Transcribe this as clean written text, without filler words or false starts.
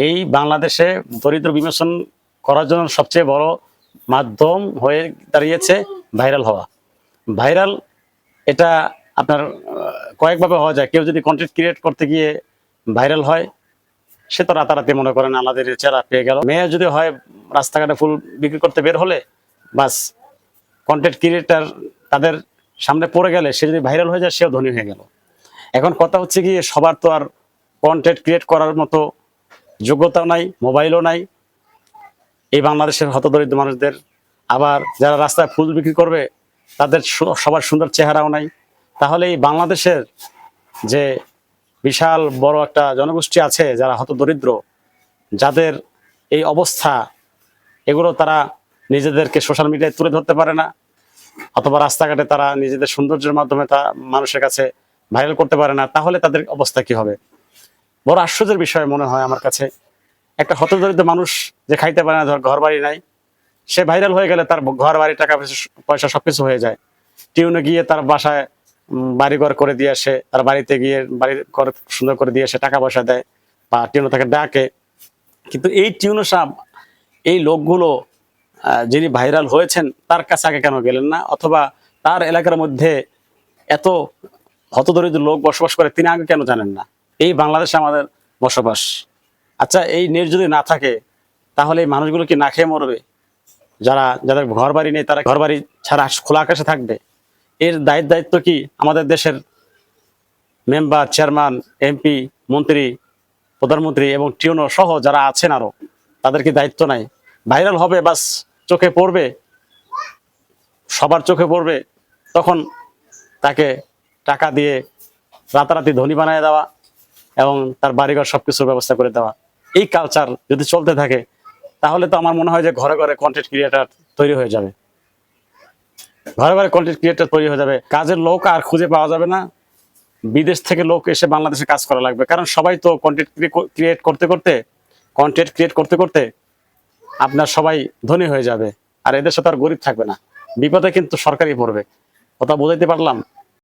এই বাংলাদেশে দরিদ্র বিমোচন করার জন্য সবচেয়ে বড় মাধ্যম হয়ে দাঁড়িয়েছে ভাইরাল হওয়া। ভাইরাল এটা আপনার কয়েকভাবে হওয়া যায়। কেউ যদি কন্টেন্ট ক্রিয়েট করতে গিয়ে ভাইরাল হয়, সে তো রাতারাতি মনে করেন আমাদের চেহারা পেয়ে গেল। মেয়ে যদি হয় রাস্তাঘাটে ফুল বিক্রি করতে বের হলে, বাস কন্টেন্ট ক্রিয়েটার তাদের সামনে পড়ে গেলে সে যদি ভাইরাল হয়ে যায়, সেও ধনী হয়ে গেল। এখন কথা হচ্ছে কি, সবার তো আর কন্টেন্ট ক্রিয়েট করার মতো যোগ্যতাও নাই, মোবাইলও নাই এই বাংলাদেশের হতদরিদ্র মানুষদের। আবার যারা রাস্তায় ফুল বিক্রি করবে, তাদের সবার সুন্দর চেহারাও নাই। তাহলে এই বাংলাদেশের যে বিশাল বড় একটা জনগোষ্ঠী আছে যারা হতদরিদ্র, যাদের এই অবস্থা, এগুলো তারা নিজেদেরকে সোশ্যাল মিডিয়ায় তুলে ধরতে পারে না, অথবা রাস্তাঘাটে তারা নিজেদের সৌন্দর্যের মাধ্যমে তা মানুষের কাছে ভাইরাল করতে পারে না, তাহলে তাদের অবস্থা কি হবে? বড় আশ্চর্যের বিষয় মনে হয় আমার কাছে। একটা হতদরিদ্র মানুষ যে খাইতে পারে না, ধর ঘর বাড়ি নাই, সে ভাইরাল হয়ে গেলে তার ঘর বাড়ি, টাকা পয়সা সবকিছু হয়ে যায়। টিউনে গিয়ে তার বাসায় বাড়িঘর করে দিয়ে আসে, তার বাড়িতে গিয়ে বাড়ি ঘর সুন্দর করে দিয়ে এসে টাকা পয়সা দেয়, বা টিউনে তাকে ডাকে। কিন্তু এই টিউনো সাহেব, এই লোকগুলো যিনি ভাইরাল হয়েছেন, তার কাছে আগে কেন গেলেন না? অথবা তার এলাকার মধ্যে এত হতদরিদ্র লোক বসবাস করে, তিনি আগে কেন জানেন না? এই বাংলাদেশে আমাদের বসবাস। আচ্ছা, এই নেট যদি না থাকে, তাহলে এই মানুষগুলো কি না খেয়ে মরবে? যাদের ঘর বাড়ি নেই, তারা ঘর বাড়ি ছাড়া খোলা আকাশে থাকবে? এর দায়িত্ব কি আমাদের দেশের মেম্বার, চেয়ারম্যান, এমপি, মন্ত্রী, প্রধানমন্ত্রী এবং টিউনো সহ যারা আছেন আরো, তাদের কি দায়িত্ব নাই? ভাইরাল হবে, বাস চোখে পড়বে, সবার চোখে পড়বে, তখন তাকে টাকা দিয়ে রাতারাতি ধনী বানিয়ে দেওয়া এবং তার বাড়িঘর সবকিছুর ব্যবস্থা করে দেওয়া। এই কালচার যদি চলতে থাকে, তাহলে তো আমার মনে হয় যে ঘরে ঘরে কন্টেন্ট ক্রিয়েটার তৈরি হয়ে যাবে। ঘরে ঘরে কন্টেন্ট ক্রিয়েটার তৈরি হয়ে যাবে, কাজের লোক আর খুঁজে পাওয়া যাবে না। বিদেশ থেকে লোক এসে বাংলাদেশে কাজ করা লাগবে, কারণ সবাই তো কন্টেন্ট ক্রিয়েট করতে করতে আপনার সবাই ধনী হয়ে যাবে, আর এদের সাথে আর গরিব থাকবে না। বিপদে কিন্তু সরকারই পড়বে। কথা বোঝাইতে পারলাম?